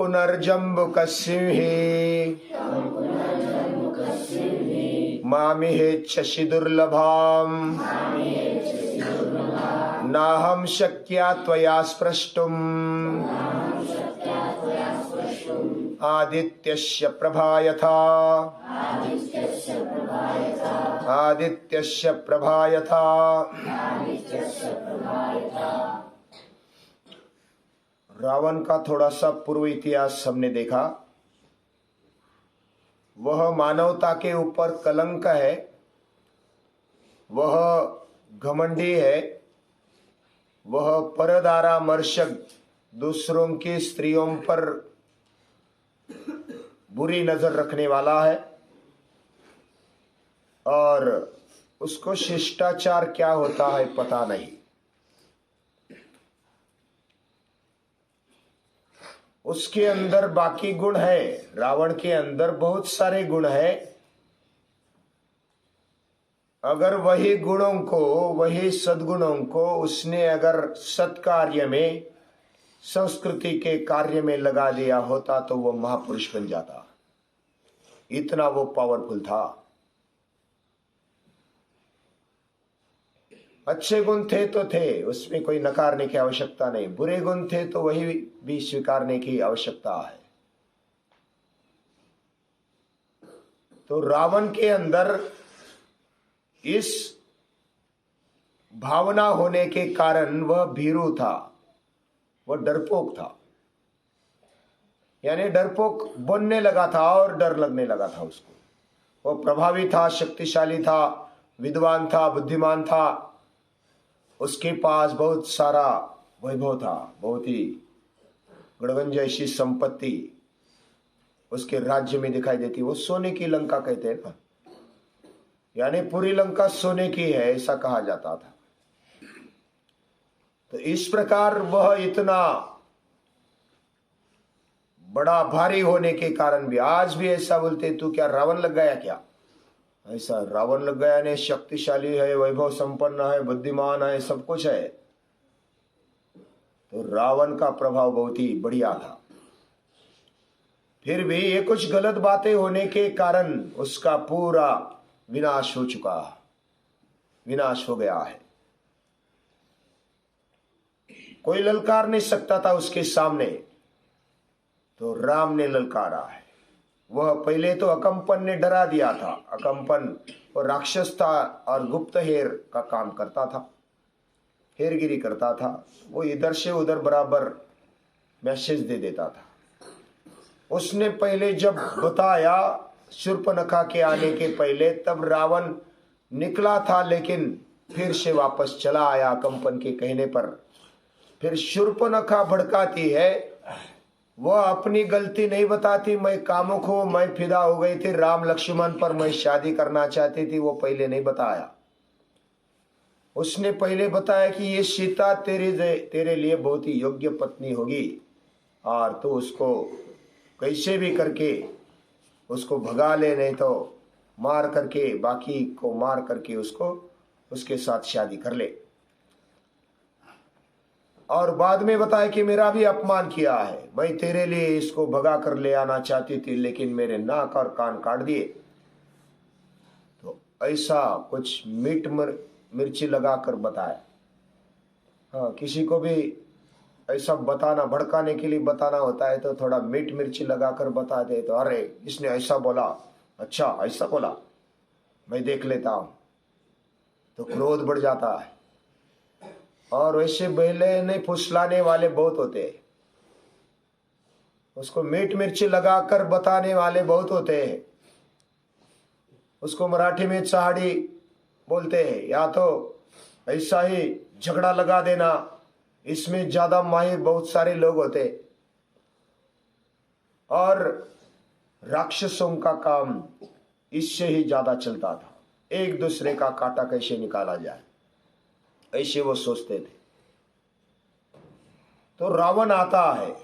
पुनर्जम्बुकसिंहे मामिहेच्छसि दुर्लभाम् नाहं शक्या त्वया स्प्रष्टुम् आदित्यस्य प्रभा यथा आदित्यस्य प्रभा यथा। रावण का थोड़ा सा पूर्व इतिहास हमने देखा। वह मानवता के ऊपर कलंक है, वह घमंडी है, वह परदारा मर्शक दूसरों की स्त्रियों पर बुरी नजर रखने वाला है और उसको शिष्टाचार क्या होता है पता नहीं। उसके अंदर बाकी गुण है, रावण के अंदर बहुत सारे गुण है। अगर वही गुणों को, वही सद्गुणों को उसने अगर सत्कार्य में, संस्कृति के कार्य में लगा दिया होता तो वो महापुरुष बन जाता। इतना वो पावरफुल था। अच्छे गुण थे तो थे, उसमें कोई नकारने की आवश्यकता नहीं। बुरे गुण थे तो वही भी स्वीकारने की आवश्यकता है। तो रावण के अंदर इस भावना होने के कारण वह भीरू था, वह डरपोक था, यानी डरपोक बनने लगा था और डर लगने लगा था उसको। वह प्रभावी था, शक्तिशाली था, विद्वान था, बुद्धिमान था, उसके पास बहुत सारा वैभव था, बहुत ही गड़गंज जैसी संपत्ति उसके राज्य में दिखाई देती। वो सोने की लंका कहते हैं ना, यानी पूरी लंका सोने की है ऐसा कहा जाता था। तो इस प्रकार वह इतना बड़ा भारी होने के कारण भी आज भी ऐसा बोलते, तू क्या रावण लग गया क्या? ऐसा रावण लग गया ने, शक्तिशाली है, वैभव संपन्न है, बुद्धिमान है, सब कुछ है। तो रावण का प्रभाव बहुत ही बढ़िया था। फिर भी ये कुछ गलत बातें होने के कारण उसका पूरा विनाश हो चुका, विनाश हो गया है। कोई ललकार नहीं सकता था उसके सामने, तो राम ने ललकारा है। वह पहले तो अकंपन ने डरा दिया था। अकंपन वो राक्षस था और गुप्त हेर का काम करता था, हेरगिरी करता था। वो इधर से उधर बराबर मैसेज दे देता था। उसने पहले जब बताया शूर्पणखा के आने के पहले, तब रावण निकला था, लेकिन फिर से वापस चला आया अकंपन के कहने पर। फिर शूर्पणखा भड़काती है, वह अपनी गलती नहीं बताती। मैं कामुक हूं, मैं फिदा हो गई थी राम लक्ष्मण पर, मैं शादी करना चाहती थी, वो पहले नहीं बताया। उसने पहले बताया कि ये सीता तेरे लिए बहुत ही योग्य पत्नी होगी और तो उसको कैसे भी करके उसको भगा ले, नहीं तो मार करके, बाकी को मार करके उसको उसके साथ शादी कर ले। और बाद में बताया कि मेरा भी अपमान किया है, मैं तेरे लिए इसको भगा कर ले आना चाहती थी, लेकिन मेरे नाक और कान काट दिए। तो ऐसा कुछ मीट मिर्ची लगाकर बताया। हाँ, किसी को भी ऐसा बताना, भड़काने के लिए बताना होता है तो थोड़ा मीट मिर्ची लगाकर बता दे, तो अरे इसने ऐसा बोला, अच्छा ऐसा बोला, मैं देख लेता हूं, तो क्रोध बढ़ जाता है। और वैसे बहले नहीं फुसलाने वाले बहुत होते हैं, उसको मीट मिर्ची लगाकर बताने वाले बहुत होते हैं। उसको मराठी में चाहड़ी बोलते हैं, या तो ऐसा ही झगड़ा लगा देना, इसमें ज्यादा माहिर बहुत सारे लोग होते। और राक्षसों का काम इससे ही ज्यादा चलता था, एक दूसरे का काटा कैसे निकाला जाए, ऐसे वो सोचते थे। तो रावण आता है,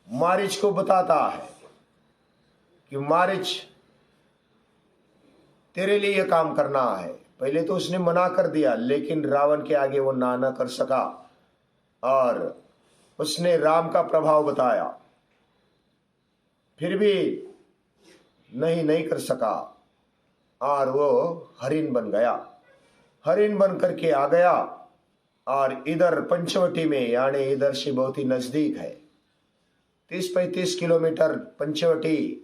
मारीच को बताता है कि मारीच तेरे लिए यह काम करना है। पहले तो उसने मना कर दिया, लेकिन रावण के आगे वो ना कर सका और उसने राम का प्रभाव बताया। फिर भी नहीं कर सका और वो हरिण बन गया। हरिण बन करके आ गया और इधर पंचवटी में, यानी इधर से बहुत ही नजदीक है, 30-35 किलोमीटर पंचवटी,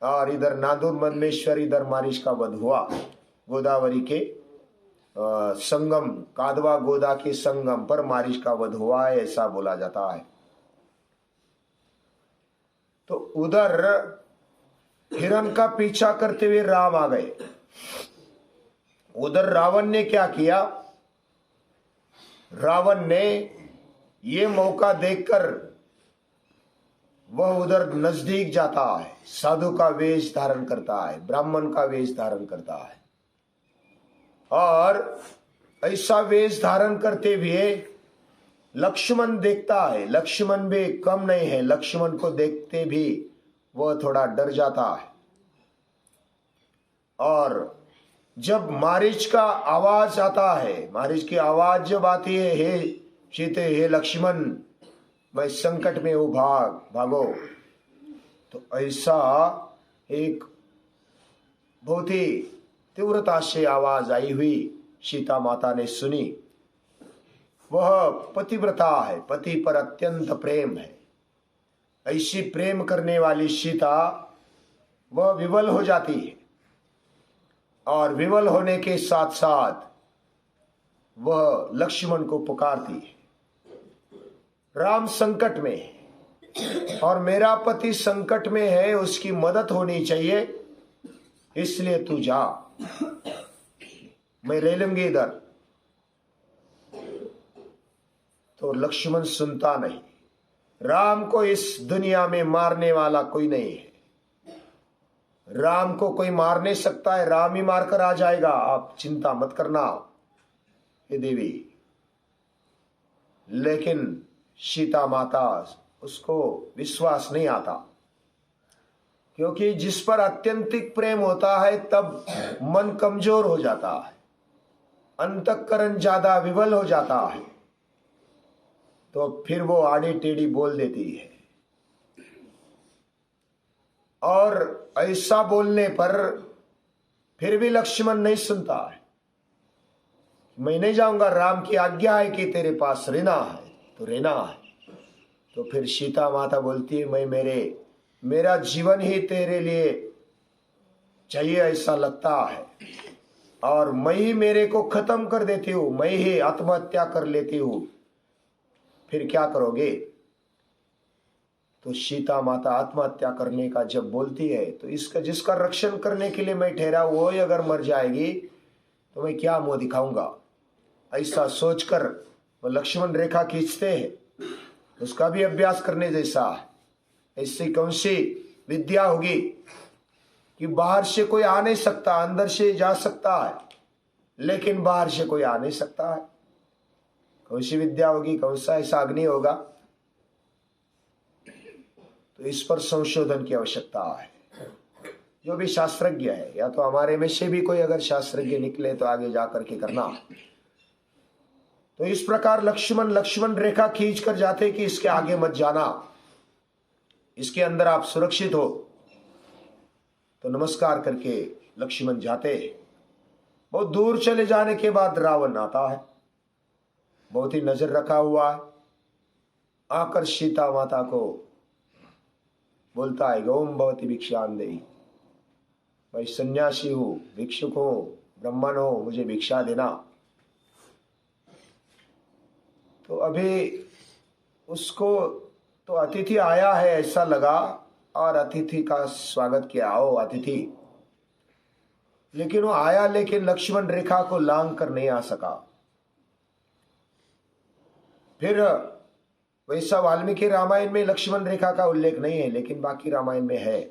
और इधर नादुर मदमेश्वर, इधर मारिश का वध हुआ। गोदावरी के संगम, कादवा गोदा के संगम पर मारिश का वध हुआ है, ऐसा बोला जाता है। तो उधर हिरण का पीछा करते हुए राम आ गए। उधर रावण ने क्या किया? रावण ने ये मौका देखकर वह उधर नजदीक जाता है, साधु का वेश धारण करता है, ब्राह्मण का वेश धारण करता है, और ऐसा वेश धारण करते हुए लक्ष्मण देखता है। लक्ष्मण भी कम नहीं है, लक्ष्मण को देखते भी वह थोड़ा डर जाता है। और जब मारीच का आवाज आता है, मारीच की आवाज जब आती है, हे सीते, हे लक्ष्मण, मैं संकट में हूं, भागो, तो ऐसा एक बहुत ही तीव्रता से आवाज आई हुई सीता माता ने सुनी। वह पतिव्रता है, पति पर अत्यंत प्रेम है। ऐसी प्रेम करने वाली सीता वह विवल हो जाती है, और विवल होने के साथ साथ वह लक्ष्मण को पुकारती है। राम संकट में है और मेरा पति संकट में है, उसकी मदद होनी चाहिए, इसलिए तू जा, मैं ले लूंगी इधर। तो लक्ष्मण सुनता नहीं। राम को इस दुनिया में मारने वाला कोई नहीं है। राम को कोई मार नहीं सकता है, राम ही मारकर आ जाएगा, आप चिंता मत करना ये देवी। लेकिन सीता माता, उसको विश्वास नहीं आता, क्योंकि जिस पर अत्यंतिक प्रेम होता है तब मन कमजोर हो जाता है, अंतःकरण ज्यादा विवल हो जाता है, तो फिर वो आड़ी टेढ़ी बोल देती है। और ऐसा बोलने पर फिर भी लक्ष्मण नहीं सुनता है। मैं नहीं जाऊंगा, राम की आज्ञा है कि तेरे पास रहना है तो रहना है। तो फिर सीता माता बोलती है, मैं मेरा जीवन ही तेरे लिए चाहिए ऐसा लगता है, और मैं ही मेरे को खत्म कर देती हूं, मैं ही आत्महत्या कर लेती हूं, फिर क्या करोगे? तो सीता माता आत्महत्या करने का जब बोलती है, तो इसका जिसका रक्षण करने के लिए मैं ठहरा, वो ही अगर मर जाएगी तो मैं क्या मुंह दिखाऊंगा? ऐसा सोचकर वो लक्ष्मण रेखा खींचते हैं। उसका भी अभ्यास करने जैसा है। इससे कौन सी विद्या होगी कि बाहर से कोई आ नहीं सकता, अंदर से जा सकता है, लेकिन बाहर से कोई आ नहीं सकता है। कौन सी विद्या होगी, कौन सा ऐसा अग्नि होगा? तो इस पर संशोधन की आवश्यकता है। जो भी शास्त्रज्ञ है, या तो हमारे में से भी कोई अगर शास्त्रज्ञ निकले तो आगे जाकर के करना। तो इस प्रकार लक्ष्मण रेखा खींच कर जाते कि इसके आगे मत जाना, इसके अंदर आप सुरक्षित हो। तो नमस्कार करके लक्ष्मण जाते। बहुत दूर चले जाने के बाद रावण आता है, बहुत ही नजर रखा हुआ है। आकर सीता माता को बोलता है, गौम भवती भिक्षान देहि, मैं सन्यासी हूं, भिक्षुक हूं, ब्राह्मण हूं, मुझे भिक्षा देना। तो अभी उसको तो अतिथि आया है ऐसा लगा, और अतिथि का स्वागत किया, आओ अतिथि। लेकिन वो आया, लेकिन लक्ष्मण रेखा को लांघ कर नहीं आ सका। फिर वैसा वाल्मीकि रामायण में लक्ष्मण रेखा का उल्लेख नहीं है, लेकिन बाकी रामायण में है।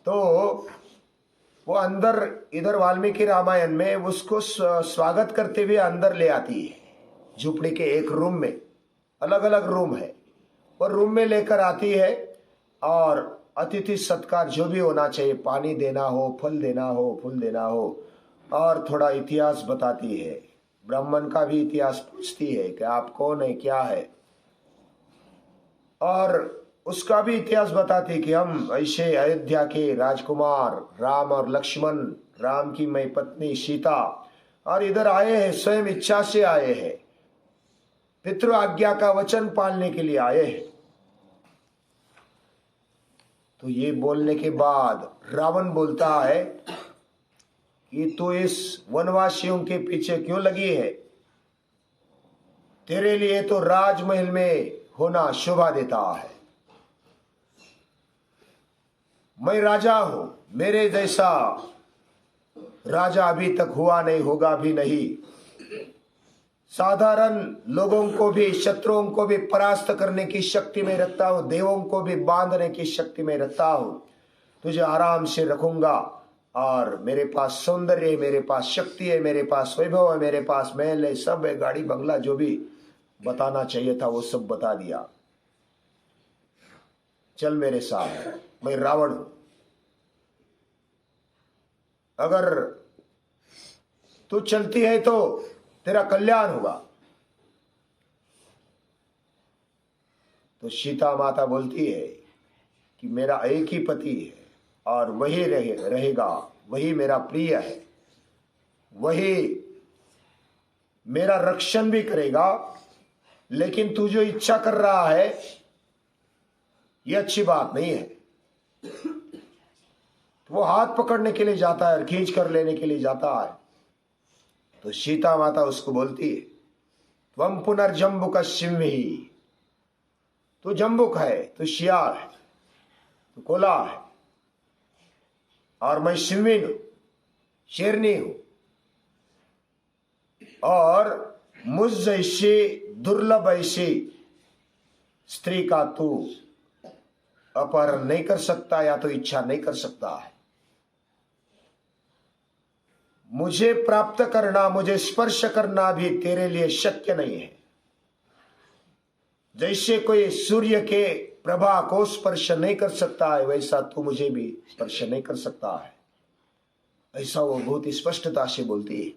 तो वो अंदर, इधर वाल्मीकि रामायण में उसको स्वागत करते हुए अंदर ले आती है। झुपड़ी के एक रूम में, अलग अलग रूम है, और रूम में लेकर आती है, और अतिथि सत्कार जो भी होना चाहिए, पानी देना हो, फल देना हो, फूल देना हो, और थोड़ा इतिहास बताती है। ब्राह्मण का भी इतिहास पूछती है कि आप कौन है, क्या है। और उसका भी इतिहास बताते कि हम ऐसे अयोध्या के राजकुमार राम और लक्ष्मण, राम की मई पत्नी सीता, और इधर आए हैं, स्वयं इच्छा से आए हैं, पितृ आज्ञा का वचन पालने के लिए आए हैं। तो ये बोलने के बाद रावण बोलता है कि तू इस वनवासियों के पीछे क्यों लगी है? तेरे लिए तो राजमहल में होना शोभा देता है। मैं राजा हूं, मेरे जैसा राजा अभी तक हुआ नहीं, होगा भी नहीं। साधारण लोगों को भी, शत्रुओं को भी परास्त करने की शक्ति में रखता हूं, देवों को भी बांधने की शक्ति में रखता हूं। तुझे आराम से रखूंगा, और मेरे पास सौंदर्य है, मेरे पास शक्ति है, मेरे पास वैभव है, मेरे पास महल है, सब है, गाड़ी बंगला, जो भी बताना चाहिए था वो सब बता दिया। चल मेरे साथ, मैं रावण हूं। अगर तू चलती है तो तेरा कल्याण होगा। तो सीता माता बोलती है कि मेरा एक ही पति है और वही रहेगा, वही मेरा प्रिय है, वही मेरा रक्षण भी करेगा। लेकिन तू जो इच्छा कर रहा है ये अच्छी बात नहीं है। तो वो हाथ पकड़ने के लिए जाता है और खींच कर लेने के लिए जाता है। तो सीता माता उसको बोलती है, त्वम पुनर्जम्बुक सिंही, तू जम्बुक है, तू शियाल है, तू कोला है, और मैं सिंहीन हूं, शेरनी हूं, और मुझ जैसी दुर्लभ ऐसी स्त्री का तू अपहरण नहीं कर सकता, या तो इच्छा नहीं कर सकता है। मुझे प्राप्त करना, मुझे स्पर्श करना भी तेरे लिए शक्य नहीं है। जैसे कोई सूर्य के प्रभा को स्पर्श नहीं कर सकता है, वैसा तू मुझे भी स्पर्श नहीं कर सकता है। ऐसा वो बहुत ही स्पष्टता से बोलती है,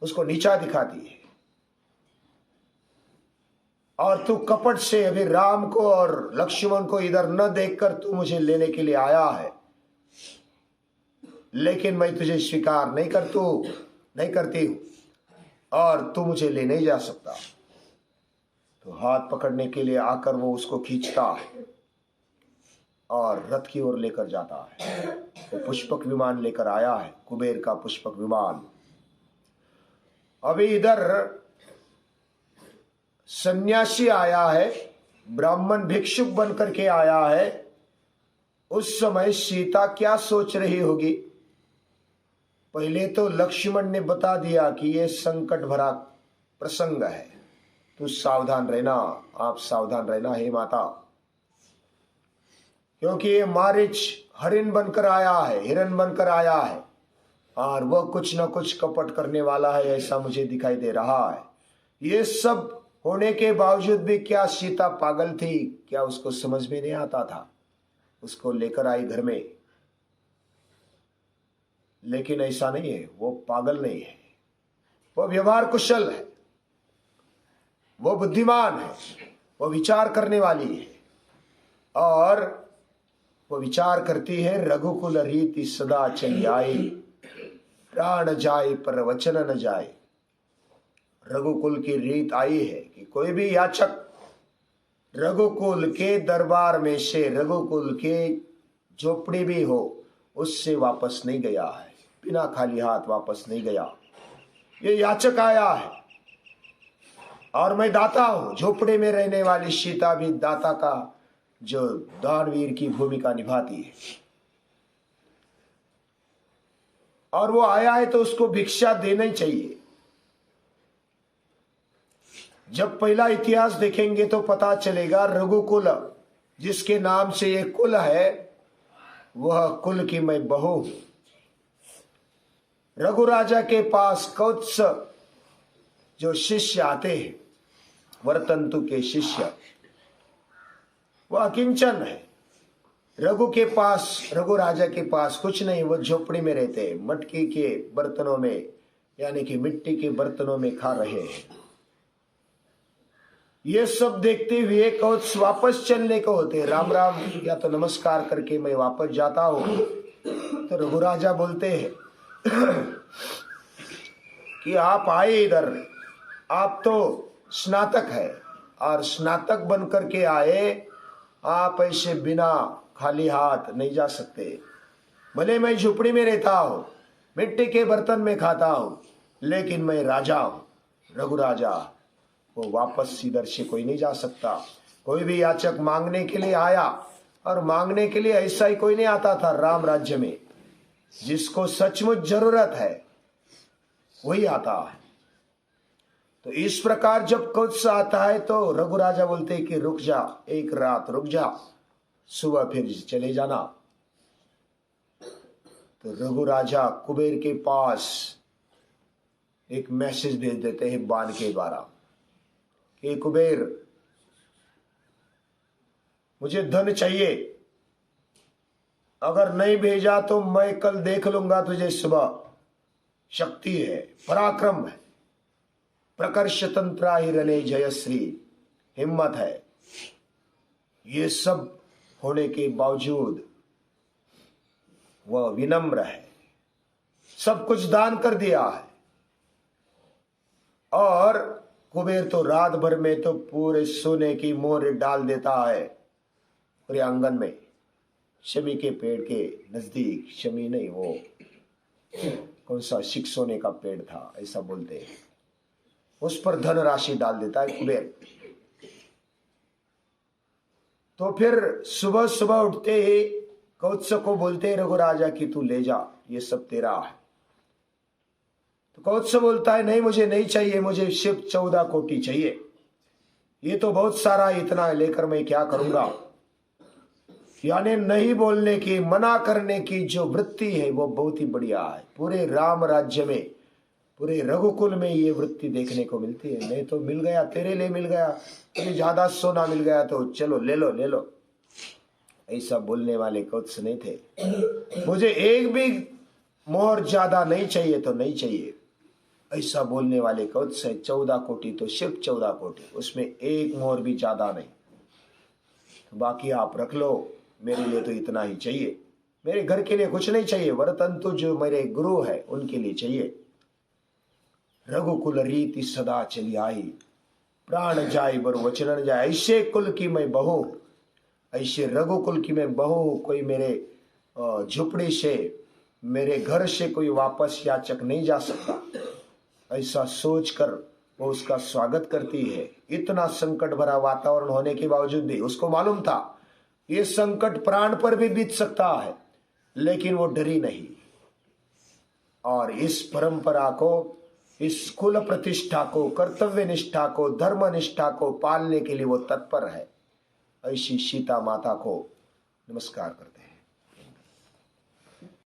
उसको नीचा दिखाती है। और तू कपट से अभी राम को और लक्ष्मण को इधर न देखकर तू मुझे लेने के लिए आया है, लेकिन मैं तुझे स्वीकार नहीं करती हूं, और तू मुझे ले नहीं जा सकता। तो हाथ पकड़ने के लिए आकर वो उसको खींचता है और रथ की ओर लेकर जाता है। वो पुष्पक विमान लेकर आया है, कुबेर का पुष्पक विमान। अभी इधर सन्यासी आया है, ब्राह्मण भिक्षुक बनकर के आया है। उस समय सीता क्या सोच रही होगी? पहले तो लक्ष्मण ने बता दिया कि ये संकट भरा प्रसंग है, तू सावधान रहना, आप सावधान रहना हे माता, क्योंकि ये मारीच हरिण बनकर आया है, हिरण बनकर आया है, और वह कुछ न कुछ कपट करने वाला है, ऐसा मुझे दिखाई दे रहा है। ये सब होने के बावजूद भी क्या सीता पागल थी? क्या उसको समझ में नहीं आता था? उसको लेकर आई घर में। लेकिन ऐसा नहीं है, वो पागल नहीं है, वो व्यवहार कुशल है, वो बुद्धिमान है, वो विचार करने वाली है, और वो विचार करती है, रघुकुल रीति सदा चली आई, प्राण जाए पर वचन न जाए। रघुकुल की रीत आई है कि कोई भी याचक रघुकुल के दरबार में से, रघुकुल के झोपड़ी भी हो, उससे वापस नहीं गया है, बिना खाली हाथ वापस नहीं गया। ये याचक आया है, और मैं दाता हूं। झोपड़े में रहने वाली सीता भी दाता का, जो दानवीर की भूमिका निभाती है। और वो आया है तो उसको भिक्षा देना ही चाहिए। जब पहला इतिहास देखेंगे तो पता चलेगा, रघुकुल जिसके नाम से ये कुल है, वह कुल की मैं बहू हूं। रघु राजा के पास कौत्स जो शिष्य आते हैं, वर्तंतु के शिष्य, वह अकिंचन है। रघु राजा के पास कुछ नहीं, वो झोपड़ी में रहते हैं, मटकी के बर्तनों में, यानी कि मिट्टी के बर्तनों में खा रहे हैं। ये सब देखते हुए कवच वापस चलने को होते, राम राम या तो नमस्कार करके मैं वापस जाता हूं। तो रघुराजा बोलते हैं कि आप आए इधर, आप तो स्नातक है और स्नातक बन करके आए, आप ऐसे बिना खाली हाथ नहीं जा सकते। भले मैं झुपड़ी में रहता हूं, मिट्टी के बर्तन में खाता हूं, लेकिन मैं राजा हूं, रघुराजा। वो वापस इधर से कोई नहीं जा सकता। कोई भी याचक मांगने के लिए आया, और मांगने के लिए ऐसा ही कोई नहीं आता था राम राज्य में। जिसको सचमुच जरूरत है वही आता है। तो इस प्रकार जब कुछ आता है तो रघुराजा बोलते कि रुक जा, एक रात रुक जा, सुबह फिर चले जाना। तो रघुराजा कुबेर के पास एक मैसेज भेज देते हैं बाण के द्वारा कि कुबेर, मुझे धन चाहिए, अगर नहीं भेजा तो मैं कल देख लूंगा तुझे सुबह। शक्ति है, पराक्रम है, प्रकर्ष तंत्रा ही रने जयश्री, हिम्मत है। ये सब होने के बावजूद वह विनम्र है, सब कुछ दान कर दिया है। और कुबेर तो रात भर में तो पूरे सोने की मोहर डाल देता है पूरे आंगन में, शमी के पेड़ के नजदीक। शमी नहीं, वो कौन सा सिक्सोने का पेड़ था ऐसा बोलते हैं, उस पर धन राशि डाल देता है कुबेर। तो फिर सुबह सुबह उठते ही कौत्स को बोलते हैं रघुराजा कि तू ले जा, ये सब तेरा है। तो कौत्स बोलता है नहीं, मुझे नहीं चाहिए, मुझे सिर्फ 14 कोटि चाहिए। ये तो बहुत सारा, इतना लेकर मैं क्या करूंगा। यानी नहीं बोलने की, मना करने की जो वृत्ति है वो बहुत ही बढ़िया है। पूरे राम राज्य में, पूरे रघुकुल में ये वृत्ति देखने को मिलती है। नहीं तो मिल गया, तेरे लिए मिल गया, तुम्हें ज्यादा सोना मिल गया तो चलो ले लो ले लो, ऐसा बोलने वाले कौत्स नहीं थे। मुझे एक भी मोहर ज्यादा नहीं चाहिए तो नहीं चाहिए, ऐसा बोलने वाले कौत्स है। 14 कोटि तो सिर्फ 14 कोटि, उसमें एक मोहर भी ज्यादा नहीं। तो बाकी आप रख लो, मेरे लिए तो इतना ही चाहिए, मेरे घर के लिए कुछ नहीं चाहिए, वरतंतु जो मेरे गुरु है उनके लिए चाहिए। रघुकुल रीति सदा चली आई, प्राण जाय बर वचन न जाए। ऐसे कुल की मैं बहू, ऐसे रघुकुल की मैं बहू, कोई मेरे झुपड़ी से, मेरे घर से कोई वापस याचक नहीं जा सकता, ऐसा सोचकर वो उसका स्वागत करती है। इतना संकट भरा वातावरण होने के बावजूद भी उसको मालूम था ये संकट प्राण पर भी बीत सकता है, लेकिन वो डरी नहीं। और इस परंपरा को, इस कुल प्रतिष्ठा को, कर्तव्य निष्ठा को, धर्म निष्ठा को पालने के लिए वो तत्पर है। ऐसी सीता माता को नमस्कार करते।